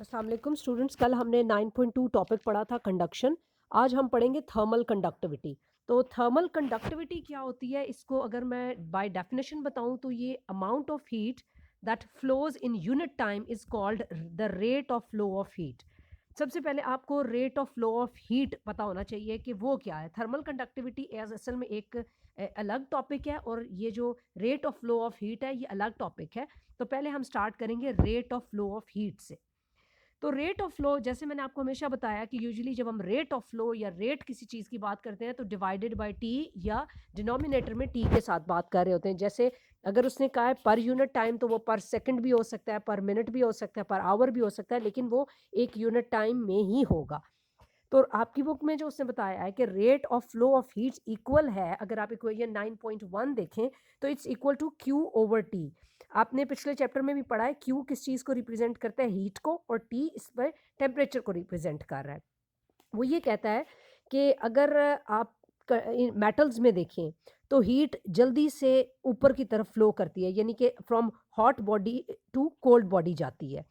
अस्सलाम वालेकुम स्टूडेंट्स। कल हमने 9.2 टॉपिक पढ़ा था कंडक्शन। आज हम पढ़ेंगे थर्मल कंडक्टिविटी। तो थर्मल कंडक्टिविटी क्या होती है, इसको अगर मैं बाय डेफिनेशन बताऊं तो ये amount of heat that flows in unit time is called the rate of flow of heat. सबसे पहले आपको rate of flow of heat पता होना चाहिए कि वो क्या है। थर्मल कंडक्टिविटी एज असल में एक अलग टॉपिक है और ये जो rate of flow of heat है ये अलग टॉपिक है। तो पहले हम स्टार्ट करेंगे rate of flow of heat से। तो रेट ऑफ फ्लो, जैसे मैंने आपको हमेशा बताया कि यूजुअली जब हम रेट ऑफ फ्लो या रेट किसी चीज़ की बात करते हैं तो डिवाइडेड बाय टी या डिनोमिनेटर में टी के साथ बात कर रहे होते हैं। जैसे अगर उसने कहा है पर यूनिट टाइम तो वो पर सेकंड भी हो सकता है, पर मिनट भी हो सकता है, पर आवर भी हो सकता है, लेकिन वो एक यूनिट टाइम में ही होगा। तो आपकी बुक में जो उसने बताया है कि rate of flow of heat equal है, अगर आप इक्वेशन 9.1 देखें तो it's equal to Q over T. आपने पिछले चैप्टर में भी पढ़ा है क्यू किस चीज़ को रिप्रेजेंट करता है, हीट को, और टी इस पर टेम्परेचर को रिप्रेजेंट कर रहा है। वो ये कहता है कि अगर आप मेटल्स में देखें तो हीट जल्दी से ऊपर की तरफ फ्लो करती है, यानी कि from hot body to cold body जाती है।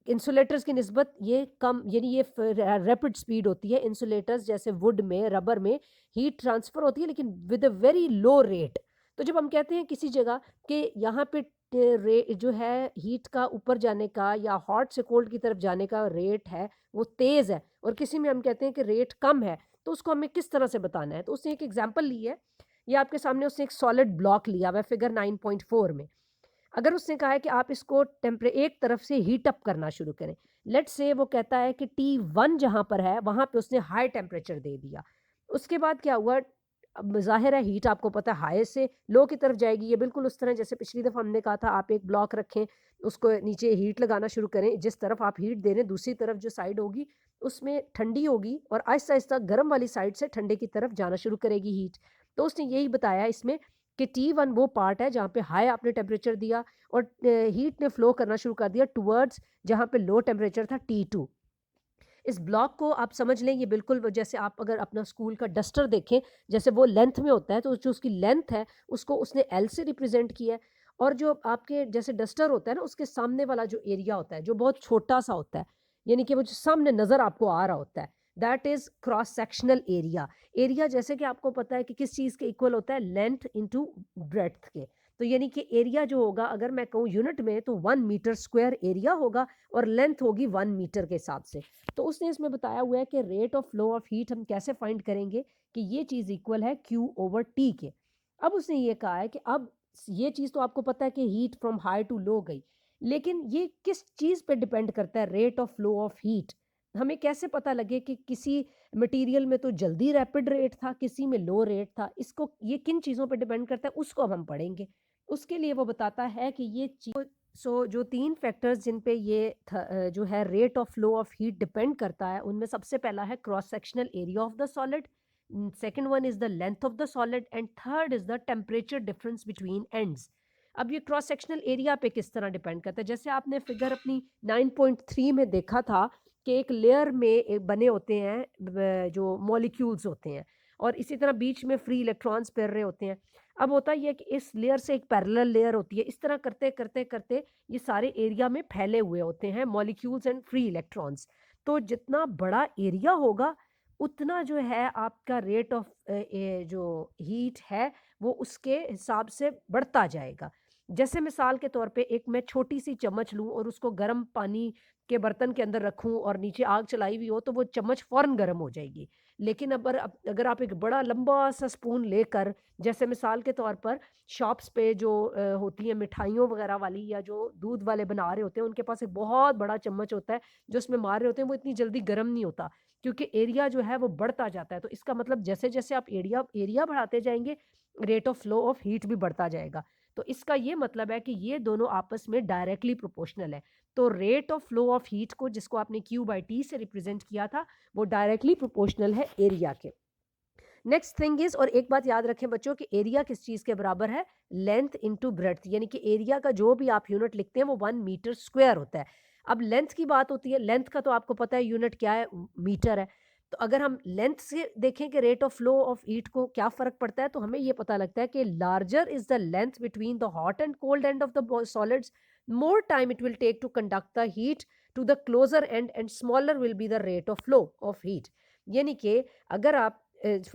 इंसुलेटर्स की निस्बत ये कम, यानी ये रैपिड स्पीड होती है। इंसुलेटर्स जैसे वुड में, रबर में हीट ट्रांसफ़र होती है लेकिन with a very low rate. तो जब हम कहते हैं किसी जगह कि यहाँ पे जो है हीट का ऊपर जाने का या हॉट से कोल्ड की तरफ जाने का रेट है वो तेज़ है, और किसी में हम कहते हैं कि रेट कम है, तो उसको हमें किस तरह से बताना है। तो उसने एक एग्जांपल ली है, ये आपके सामने उसने एक सॉलिड ब्लॉक लिया हुआ है फिगर 9.4 में। अगर उसने कहा है कि आप इसको टेम्परे एक तरफ से हीट अप करना शुरू करें, लेट्स से वो कहता है कि T1 जहाँ पर है वहाँ पे उसने हाई टेम्परेचर दे दिया। उसके बाद क्या हुआ, अब ज़ाहिर है हीट आपको पता है हाई से लो की तरफ जाएगी। ये बिल्कुल उस तरह जैसे पिछली दफ़ा हमने कहा था, आप एक ब्लॉक रखें, उसको नीचे हीट लगाना शुरू करें, जिस तरफ आप हीट दे रहे हैं दूसरी तरफ जो साइड होगी उसमें ठंडी होगी और आहिस्ता-आहिस्ता गर्म वाली साइड से ठंडे की तरफ जाना शुरू करेगी हीट। तो उसने यही बताया इसमें कि T1 वो पार्ट है जहाँ पे हाई आपने टेम्परेचर दिया और हीट ने फ्लो करना शुरू कर दिया टुवर्ड्स जहाँ पे लो टेम्परेचर था T2। इस ब्लॉक को आप समझ लें, ये बिल्कुल जैसे आप अगर अपना स्कूल का डस्टर देखें, जैसे वो लेंथ में होता है तो जो उसकी लेंथ है उसको उसने एल से रिप्रेजेंट किया है। और जो आपके जैसे डस्टर होता है ना, उसके सामने वाला जो एरिया होता है जो बहुत छोटा सा होता है, यानी कि वो जो सामने नज़र आपको आ रहा होता है, that is cross sectional area. Area जैसे कि आपको पता है कि किस चीज़ के इक्वल होता है, लेंथ इंटू ब्रेड्थ के। तो यानी कि एरिया जो होगा, अगर मैं कहूँ यूनिट में, तो 1 मीटर स्क्वायर एरिया होगा और लेंथ होगी 1 मीटर के हिसाब से। तो उसने इसमें बताया हुआ है कि rate of flow of heat हम कैसे फाइंड करेंगे कि ये चीज़ इक्वल है क्यू ओवर टी के। अब उसने ये कहा है कि अब ये चीज़ तो आपको पता है कि heat from high to low गई, लेकिन ये किस चीज़ पे डिपेंड करता है, rate of flow of heat. हमें कैसे पता लगे कि किसी मटेरियल में तो जल्दी रैपिड रेट था, किसी में लो रेट था, इसको ये किन चीज़ों पे डिपेंड करता है उसको अब हम पढ़ेंगे। उसके लिए वो बताता है कि ये जो 3 फैक्टर्स जिन पे ये जो है rate of flow of heat depend करता है, उनमें सबसे पहला है cross sectional area of the solid, second one is the length of the solid and third is the temperature difference between ends. अब ये क्रॉस सेक्शनल एरिया पे किस तरह डिपेंड करता है, जैसे आपने फिगर अपनी 9.3 में देखा था कि एक लेयर में बने होते हैं जो मॉलिक्यूल्स होते हैं, और इसी तरह बीच में फ्री इलेक्ट्रॉन्स फिर रहे होते हैं। अब होता ये है कि इस लेयर से एक पैरेलल लेयर होती है, इस तरह करते करते करते ये सारे एरिया में फैले हुए होते हैं मॉलिक्यूल्स एंड फ्री इलेक्ट्रॉन्स। तो जितना बड़ा एरिया होगा उतना जो है आपका रेट ऑफ जो हीट है वो उसके हिसाब से बढ़ता जाएगा। जैसे मिसाल के तौर पे एक मैं छोटी सी चम्मच लूं और उसको गर्म पानी के बर्तन के अंदर रखूं और नीचे आग चलाई हुई हो तो वो चम्मच फौरन गर्म हो जाएगी। लेकिन अगर आप एक बड़ा लंबा सा स्पून लेकर, जैसे मिसाल के तौर पर शॉप्स पे जो होती हैं मिठाइयों वगैरह वाली या जो दूध वाले बना रहे होते हैं, उनके पास एक बहुत बड़ा चम्मच होता है जो उसमें मार रहे होते हैं, वो इतनी जल्दी गर्म नहीं होता क्योंकि एरिया जो है वो बढ़ता जाता है। तो इसका मतलब जैसे जैसे आप एरिया एरिया बढ़ाते जाएंगे rate of flow of heat भी बढ़ता जाएगा। तो इसका ये मतलब है कि ये दोनों आपस में डायरेक्टली प्रोपोर्शनल है। तो rate of flow of heat को, जिसको आपने क्यू बाई टी से रिप्रेजेंट किया था, वो डायरेक्टली प्रोपोर्शनल है एरिया के। नेक्स्ट थिंग इज, और एक बात याद रखें बच्चों कि एरिया किस चीज़ के बराबर है, लेंथ इनटू ब्रेड्थ, यानी कि एरिया का जो भी आप यूनिट लिखते हैं वो 1 मीटर स्क्वायर होता है। अब लेंथ की बात होती है, लेंथ का तो आपको पता है यूनिट क्या है, मीटर है। तो अगर हम लेंथ से देखें कि rate of flow of heat को क्या फ़र्क पड़ता है, तो हमें ये पता लगता है कि larger is the length between the hot and cold end of the solids, more time it will take to conduct the heat to the closer end and smaller will be the rate of flow of heat. यानी कि अगर आप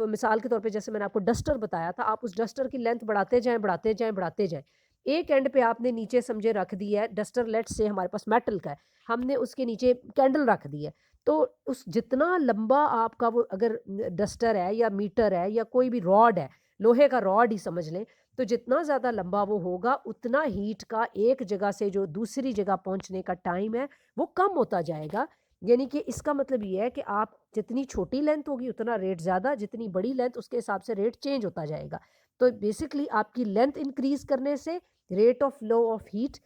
मिसाल के तौर पे जैसे मैंने आपको डस्टर बताया था, आप उस डस्टर की लेंथ बढ़ाते जाएं बढ़ाते जाएं बढ़ाते जाएं, एक एंड पे आपने नीचे समझे रख दी है डस्टर, लेट्स से हमारे पास मेटल का है, हमने उसके नीचे कैंडल रख दी है, तो उस जितना लंबा आपका वो अगर डस्टर है या मीटर है या कोई भी रॉड है, लोहे का रॉड ही समझ लें, तो जितना ज़्यादा लंबा वो होगा उतना हीट का एक जगह से जो दूसरी जगह पहुंचने का टाइम है वो कम होता जाएगा। यानी कि इसका मतलब ये है कि आप जितनी छोटी लेंथ होगी उतना रेट ज़्यादा, जितनी बड़ी लेंथ उसके हिसाब से रेट चेंज होता जाएगा। तो बेसिकली आपकी लेंथ इंक्रीज करने से rate of flow of heat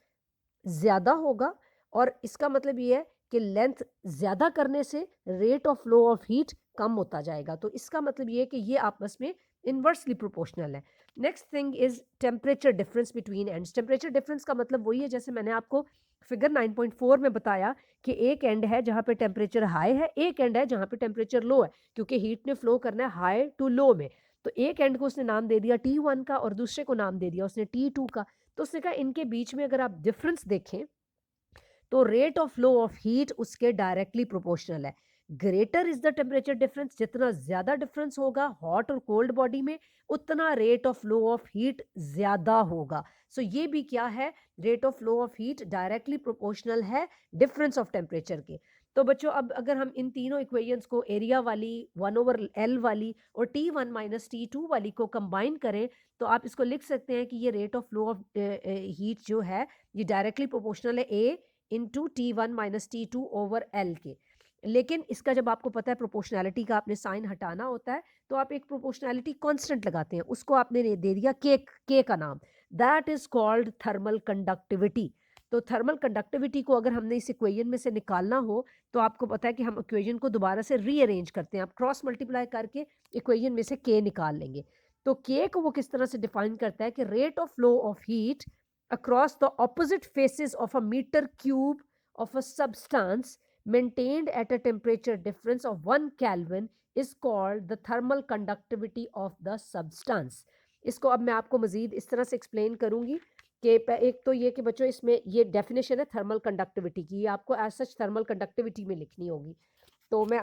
ज़्यादा होगा, और इसका मतलब ये है कि लेंथ ज़्यादा करने से rate of flow of heat कम होता जाएगा। तो इसका मतलब ये है कि ये आपस में इन्वर्सली प्रोपोर्शनल है। Next thing is temperature difference between ends. Temperature difference का मतलब वही है जैसे मैंने आपको फिगर 9.4 में बताया कि एक एंड है जहाँ पे टेम्परेचर हाई है, एक एंड है जहाँ पे टेम्परेचर लो है, क्योंकि हीट ने फ्लो करना है हाई टू लो में। तो एक एंड को उसने नाम दे दिया T1 का और दूसरे को नाम दे दिया उसने T2 का। तो उसने कहा इनके बीच में अगर आप डिफरेंस देखें तो rate of flow of heat उसके डायरेक्टली प्रोपोर्शनल है। Greater is the temperature difference, जितना ज्यादा डिफरेंस होगा हॉट और कोल्ड बॉडी में उतना rate of flow of heat ज्यादा होगा। सो ये भी क्या है, rate of flow of heat directly proportional है डिफरेंस ऑफ टेम्परेचर के। तो बच्चों अब अगर हम इन तीनों इक्वेशंस को एरिया वाली 1/L वाली और T1 माइनस T2 वाली को कंबाइन करें तो आप इसको लिख सकते हैं कि ये rate of flow of heat जो है ये डायरेक्टली प्रोपोर्शनल है A into T1 minus T2/L के। लेकिन इसका जब आपको पता है प्रोपोर्शनैलिटी का आपने साइन हटाना होता है तो आप एक प्रोपोर्शनैलिटी कांस्टेंट लगाते हैं, उसको आपने दे दिया के का नाम, that is called thermal conductivity. तो थर्मल कंडक्टिविटी को अगर हमने इस इक्वेशन में से निकालना हो तो आपको पता है कि हम इक्वेशन को दोबारा से रीअरेंज करते हैं, आप क्रॉस मल्टीप्लाई करके इक्वेशन में से के निकाल लेंगे। तो के को वो किस तरह से डिफाइन करता है कि rate of flow of heat across the opposite faces of a meter cube of a substance maintained at a temperature difference of 1 Kelvin is called the thermal conductivity of the substance। इसको अब मैं आपको मजीद इस तरह से explain करूंगी कि एक तो ये कि बच्चों इसमें ये डेफिनेशन है थर्मल कंडक्टिविटी की, ये आपको एज सच थर्मल कंडक्टिविटी में लिखनी होगी। तो मैं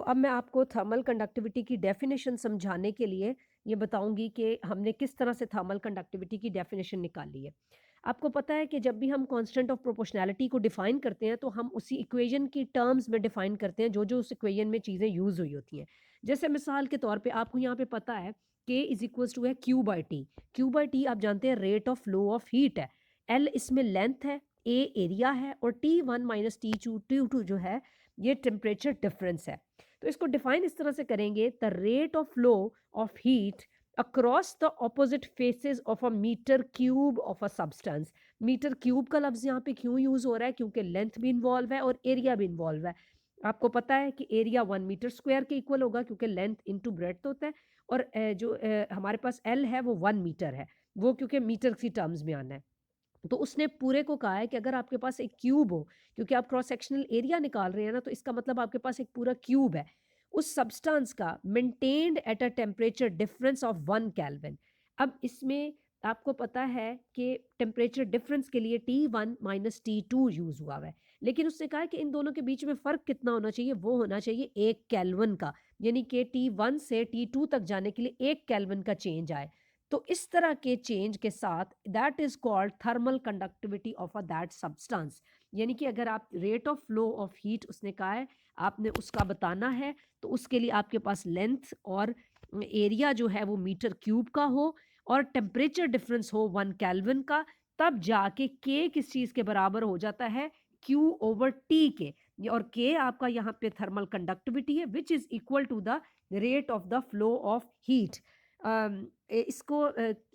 अब मैं आपको थर्मल कंडक्टिविटी की डेफिनेशन समझाने के लिए ये बताऊंगी कि हमने किस तरह से थर्मल कंडक्टिविटी की डेफिनेशन निकाली है। आपको पता है कि जब भी हम कांस्टेंट ऑफ प्रोपोर्शनैलिटी को डिफाइन करते हैं तो हम उसी इक्वेशन की टर्म्स में डिफाइन करते हैं जो जो उस इक्वेशन में चीज़ें यूज़ हुई होती हैं। जैसे मिसाल के तौर पे आपको यहाँ पे पता है K इज इक्वल्स टू है Q/T। Q/T आप जानते हैं rate of flow of heat है, L इसमें लेंथ है, A एरिया है और T1 माइनस T2 जो है ये टेम्परेचर डिफरेंस है। तो इसको डिफाइन इस तरह से करेंगे, the rate of flow of heat across the opposite faces of a meter cube of a substance। Metre cube का लफ्ज यहाँ पे क्यों यूज हो रहा है, क्योंकि लेंथ भी इन्वॉल्व है और एरिया भी इन्वॉल्व है। आपको पता है कि एरिया 1 मीटर स्क्वायर के इक्वल होगा क्योंकि लेंथ इनटू ब्रेड्थ होता है, और जो हमारे पास एल है वो 1 मीटर है, वो क्योंकि मीटर की टर्म्स में आना है। तो उसने पूरे को कहा है कि अगर आपके पास एक क्यूब हो, क्योंकि आप क्रॉस सेक्शनल एरिया निकाल रहे हैं ना, तो इसका मतलब आपके पास एक पूरा क्यूब है उस सब्सटेंस का, maintained at a temperature difference of 1 kelvin. अब इसमें आपको पता है कि टेम्परेचर डिफरेंस के लिए T1 माइनस T2 यूज हुआ है, लेकिन उसने कहा है कि इन दोनों के बीच में फ़र्क कितना होना चाहिए, वो होना चाहिए 1 केल्विन का, यानी कि T1 से T2 तक जाने के लिए 1 केल्विन का चेंज आए। तो इस तरह के चेंज के साथ that is called thermal conductivity of a that substance. यानी कि अगर आप rate of flow of heat उसने कहा है आपने उसका बताना है, तो उसके लिए आपके पास लेंथ और एरिया जो है वो मीटर क्यूब का हो और टेम्परेचर डिफरेंस हो 1 केल्विन का, तब जाके के किस चीज़ के बराबर हो जाता है, Q/T के। और के आपका यहाँ पे थर्मल कंडक्टिविटी है which is equal to the rate of the flow of heat. इसको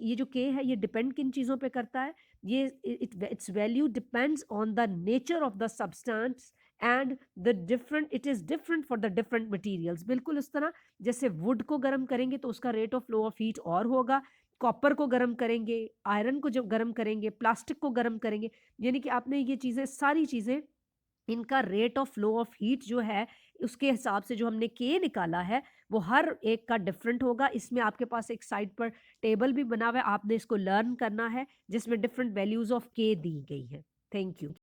ये जो के है ये डिपेंड किन चीज़ों पे करता है, ये it's value depends on the nature of the substance and the different, it is different for the different materials. बिल्कुल उस तरह जैसे वुड को गर्म करेंगे तो उसका rate of flow of heat और होगा, कॉपर को गर्म करेंगे, आयरन को जब गर्म करेंगे, प्लास्टिक को गर्म करेंगे, यानी कि आपने ये चीज़ें सारी चीज़ें इनका rate of flow of heat जो है उसके हिसाब से जो हमने के निकाला है वो हर एक का डिफरेंट होगा। इसमें आपके पास एक साइड पर टेबल भी बना हुआ है, आपने इसको लर्न करना है जिसमें डिफरेंट वैल्यूज ऑफ के दी गई हैं। Thank you.